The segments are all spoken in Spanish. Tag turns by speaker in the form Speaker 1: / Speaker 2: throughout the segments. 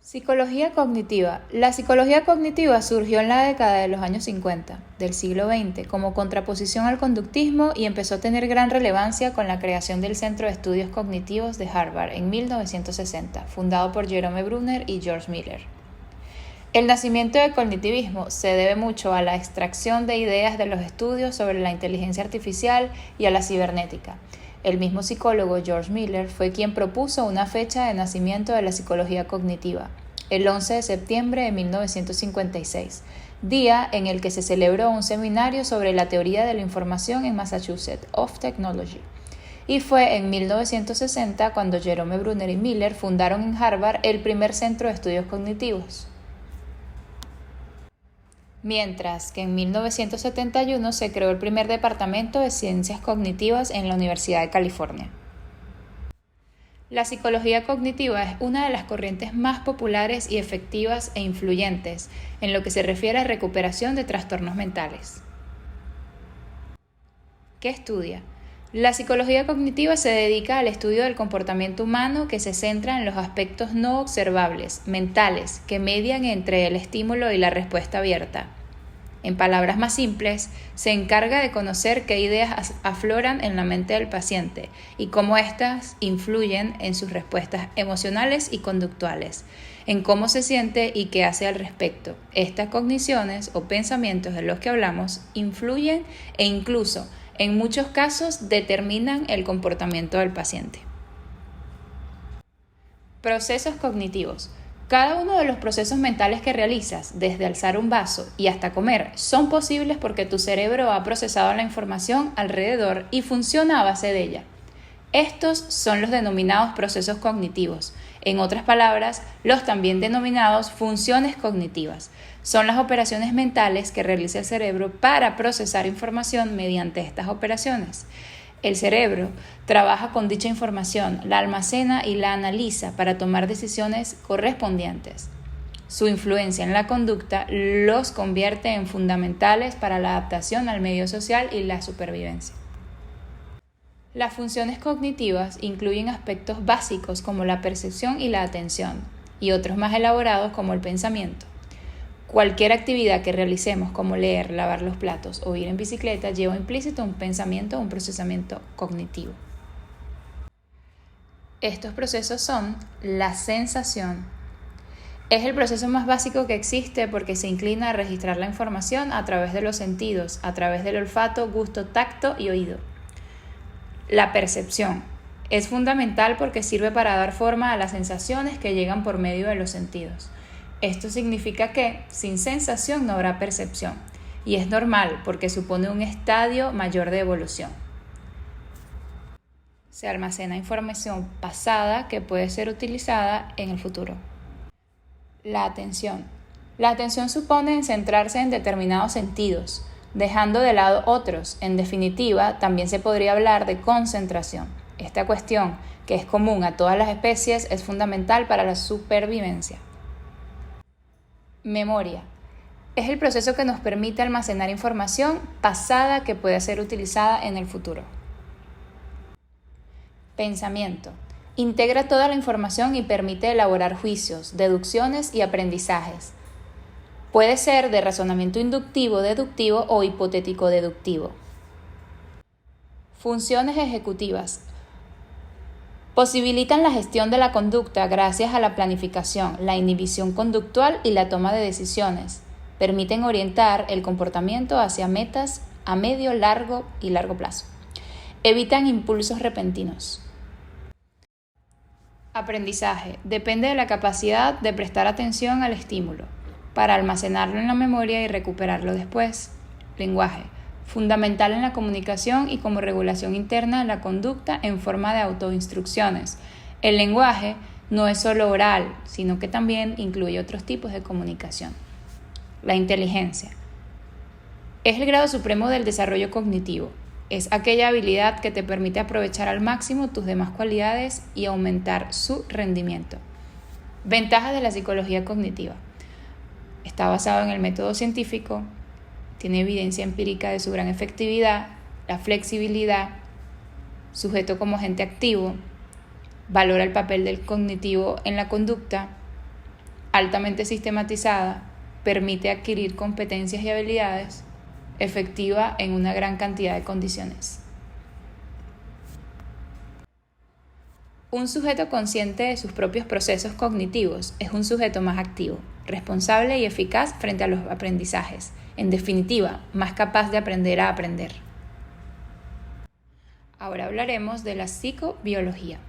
Speaker 1: Psicología cognitiva. La psicología cognitiva surgió en la década de los años 50 del siglo XX como contraposición al conductismo y empezó a tener gran relevancia con la creación del Centro de Estudios Cognitivos de Harvard en 1960, fundado por Jerome Bruner y George Miller. El nacimiento del cognitivismo se debe mucho a la extracción de ideas de los estudios sobre la inteligencia artificial y a la cibernética. El mismo psicólogo George Miller fue quien propuso una fecha de nacimiento de la psicología cognitiva, el 11 de septiembre de 1956, día en el que se celebró un seminario sobre la teoría de la información en Massachusetts of Technology. Y fue en 1960 cuando Jerome Bruner y Miller fundaron en Harvard el primer centro de estudios cognitivos. Mientras que en 1971 se creó el primer departamento de ciencias cognitivas en la Universidad de California. La psicología cognitiva es una de las corrientes más populares y efectivas e influyentes en lo que se refiere a recuperación de trastornos mentales. ¿Qué estudia? La psicología cognitiva se dedica al estudio del comportamiento humano que se centra en los aspectos no observables, mentales, que median entre el estímulo y la respuesta abierta. En palabras más simples, se encarga de conocer qué ideas afloran en la mente del paciente y cómo éstas influyen en sus respuestas emocionales y conductuales, en cómo se siente y qué hace al respecto. Estas cogniciones o pensamientos de los que hablamos influyen e incluso, en muchos casos, determinan el comportamiento del paciente. Procesos cognitivos. Cada uno de los procesos mentales que realizas, desde alzar un vaso y hasta comer, son posibles porque tu cerebro ha procesado la información alrededor y funciona a base de ella. Estos son los denominados procesos cognitivos. En otras palabras, los también denominados funciones cognitivas. Son las operaciones mentales que realiza el cerebro para procesar información mediante estas operaciones. El cerebro trabaja con dicha información, la almacena y la analiza para tomar decisiones correspondientes. Su influencia en la conducta los convierte en fundamentales para la adaptación al medio social y la supervivencia. Las funciones cognitivas incluyen aspectos básicos como la percepción y la atención, y otros más elaborados como el pensamiento. Cualquier actividad que realicemos como leer, lavar los platos o ir en bicicleta lleva implícito un pensamiento o un procesamiento cognitivo. Estos procesos son la sensación. Es el proceso más básico que existe porque se inclina a registrar la información a través de los sentidos, a través del olfato, gusto, tacto y oído. La percepción es fundamental porque sirve para dar forma a las sensaciones que llegan por medio de los sentidos. Esto significa que sin sensación no habrá percepción, y es normal porque supone un estadio mayor de evolución. Se almacena información pasada que puede ser utilizada en el futuro. La atención. La atención supone centrarse en determinados sentidos, dejando de lado otros. En definitiva, también se podría hablar de concentración. Esta cuestión, que es común a todas las especies, es fundamental para la supervivencia. Memoria. Es el proceso que nos permite almacenar información pasada que puede ser utilizada en el futuro. Pensamiento. Integra toda la información y permite elaborar juicios, deducciones y aprendizajes. Puede ser de razonamiento inductivo, deductivo o hipotético-deductivo. Funciones ejecutivas. Posibilitan la gestión de la conducta gracias a la planificación, la inhibición conductual y la toma de decisiones. Permiten orientar el comportamiento hacia metas a medio, largo y largo plazo. Evitan impulsos repentinos. Aprendizaje. Depende de la capacidad de prestar atención al estímulo, para almacenarlo en la memoria y recuperarlo después. Lenguaje. Fundamental en la comunicación y como regulación interna de la conducta en forma de autoinstrucciones. El lenguaje no es solo oral, sino que también incluye otros tipos de comunicación. La inteligencia. Es el grado supremo del desarrollo cognitivo. Es aquella habilidad que te permite aprovechar al máximo tus demás cualidades y aumentar su rendimiento. Ventajas de la psicología cognitiva. Está basado en el método científico, tiene evidencia empírica de su gran efectividad, la flexibilidad, sujeto como agente activo, valora el papel del cognitivo en la conducta, altamente sistematizada, permite adquirir competencias y habilidades, efectiva en una gran cantidad de condiciones. Un sujeto consciente de sus propios procesos cognitivos es un sujeto más activo, responsable y eficaz frente a los aprendizajes, en definitiva, más capaz de aprender a aprender. Ahora hablaremos de la psicobiología.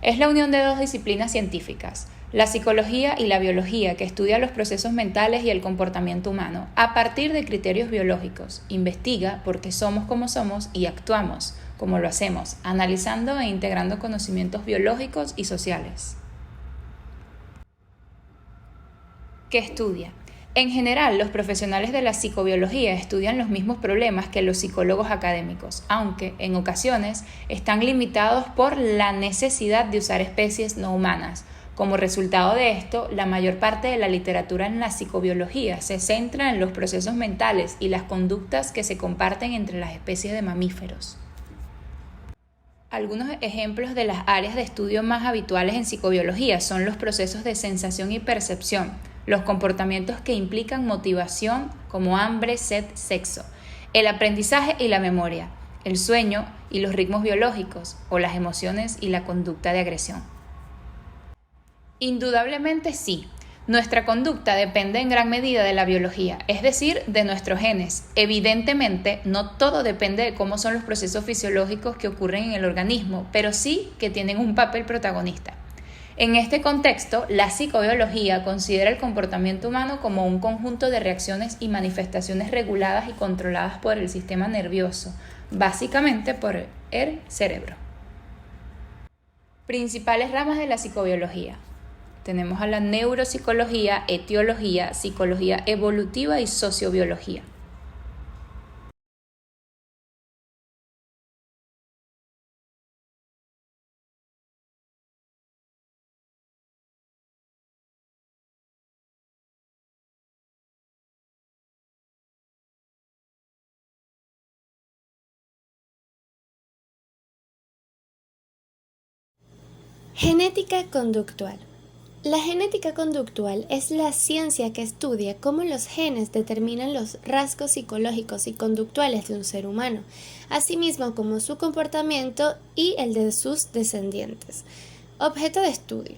Speaker 1: Es la unión de dos disciplinas científicas, la psicología y la biología, que estudia los procesos mentales y el comportamiento humano a partir de criterios biológicos, investiga por qué somos como somos y actuamos como lo hacemos, analizando e integrando conocimientos biológicos y sociales. ¿Qué estudia? En general, los profesionales de la psicobiología estudian los mismos problemas que los psicólogos académicos, aunque en ocasiones están limitados por la necesidad de usar especies no humanas. Como resultado de esto, la mayor parte de la literatura en la psicobiología se centra en los procesos mentales y las conductas que se comparten entre las especies de mamíferos. Algunos ejemplos de las áreas de estudio más habituales en psicobiología son los procesos de sensación y percepción, los comportamientos que implican motivación como hambre, sed, sexo, el aprendizaje y la memoria, el sueño y los ritmos biológicos, o las emociones y la conducta de agresión. Indudablemente sí. Nuestra conducta depende en gran medida de la biología, es decir, de nuestros genes. Evidentemente, no todo depende de cómo son los procesos fisiológicos que ocurren en el organismo, pero sí que tienen un papel protagonista. En este contexto, la psicobiología considera el comportamiento humano como un conjunto de reacciones y manifestaciones reguladas y controladas por el sistema nervioso, básicamente por el cerebro. Principales ramas de la psicobiología. Tenemos a la neuropsicología, etiología, psicología evolutiva y sociobiología.
Speaker 2: Genética conductual. La genética conductual es la ciencia que estudia cómo los genes determinan los rasgos psicológicos y conductuales de un ser humano, asimismo como su comportamiento y el de sus descendientes. Objeto de estudio.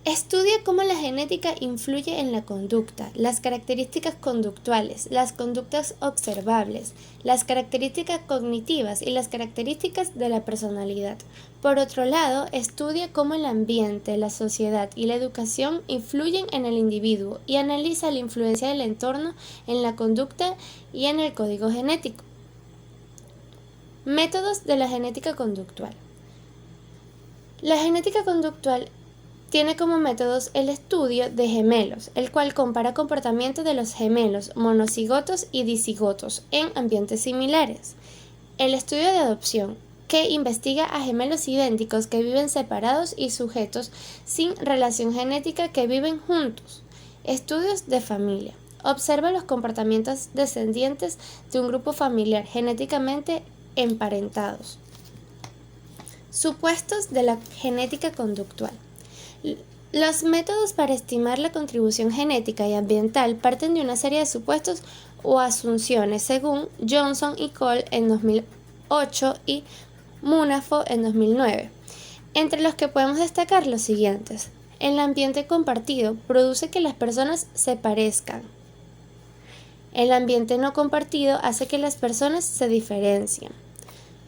Speaker 2: Estudia cómo la genética influye en la conducta, las características conductuales, las conductas observables, las características cognitivas y las características de la personalidad. Por otro lado, estudia cómo el ambiente, la sociedad y la educación influyen en el individuo y analiza la influencia del entorno en la conducta y en el código genético. Métodos de la genética conductual. La genética conductual tiene como métodos el estudio de gemelos, el cual compara comportamiento de los gemelos monocigotos y dicigotos en ambientes similares. El estudio de adopción, que investiga a gemelos idénticos que viven separados y sujetos sin relación genética que viven juntos. Estudios de familia. Observa los comportamientos descendientes de un grupo familiar genéticamente emparentados. Supuestos de la genética conductual. Los métodos para estimar la contribución genética y ambiental parten de una serie de supuestos o asunciones, según Johnson y Cole en 2008 y Munafo en 2009, entre los que podemos destacar los siguientes. El ambiente compartido produce que las personas se parezcan. El ambiente no compartido hace que las personas se diferencien.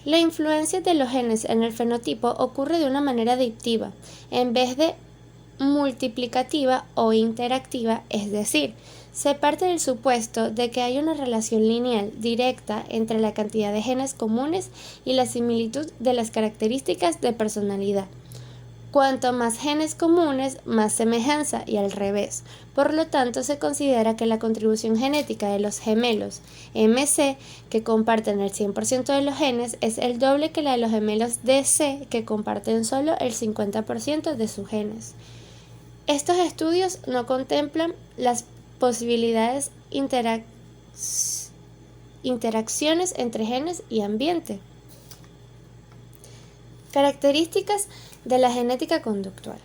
Speaker 2: La influencia de los genes en el fenotipo ocurre de una manera adictiva, en vez de multiplicativa o interactiva, es decir, se parte del supuesto de que hay una relación lineal directa entre la cantidad de genes comunes y la similitud de las características de personalidad. Cuanto más genes comunes, más semejanza y al revés. Por lo tanto, se considera que la contribución genética de los gemelos MC, que comparten el 100% de los genes, es el doble que la de los gemelos DC, que comparten solo el 50% de sus genes. Estos estudios no contemplan las posibilidades interacciones entre genes y ambiente. Características de la genética conductual.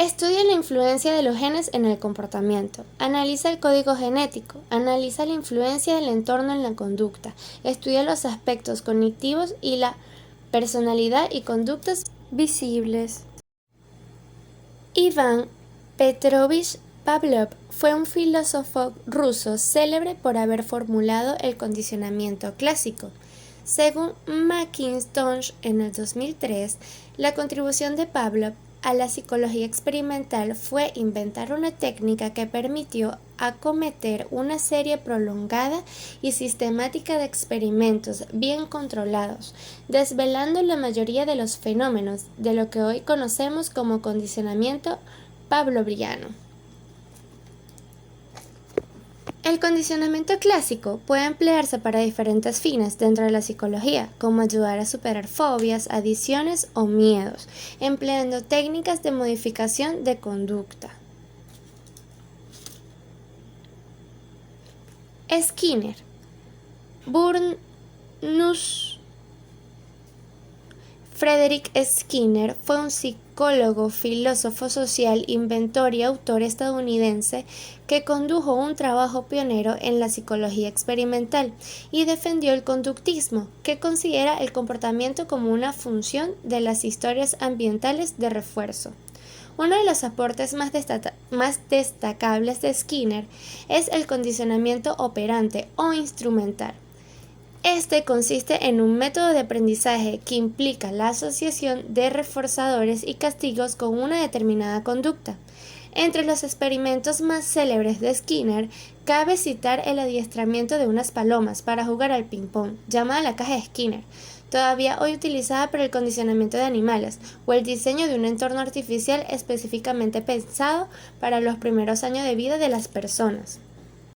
Speaker 2: Estudia la influencia de los genes en el comportamiento. Analiza el código genético. Analiza la influencia del entorno en la conducta. Estudia los aspectos cognitivos y la personalidad y conductas visibles. Iván Petrovich Pavlov fue un filósofo ruso célebre por haber formulado el condicionamiento clásico. Según Mackintosh en el 2003, la contribución de Pavlov a la psicología experimental fue inventar una técnica que permitió acometer una serie prolongada y sistemática de experimentos bien controlados, desvelando la mayoría de los fenómenos de lo que hoy conocemos como condicionamiento pavloviano. El condicionamiento clásico puede emplearse para diferentes fines dentro de la psicología, como ayudar a superar fobias, adicciones o miedos, empleando técnicas de modificación de conducta. Skinner, Frederick Skinner fue un psicólogo, filósofo social, inventor y autor estadounidense que condujo un trabajo pionero en la psicología experimental y defendió el conductismo, que considera el comportamiento como una función de las historias ambientales de refuerzo. Uno de los aportes más destacables de Skinner es el condicionamiento operante o instrumental. Este consiste en un método de aprendizaje que implica la asociación de reforzadores y castigos con una determinada conducta. Entre los experimentos más célebres de Skinner, cabe citar el adiestramiento de unas palomas para jugar al ping-pong, llamada la caja de Skinner, todavía hoy utilizada para el condicionamiento de animales, o el diseño de un entorno artificial específicamente pensado para los primeros años de vida de las personas.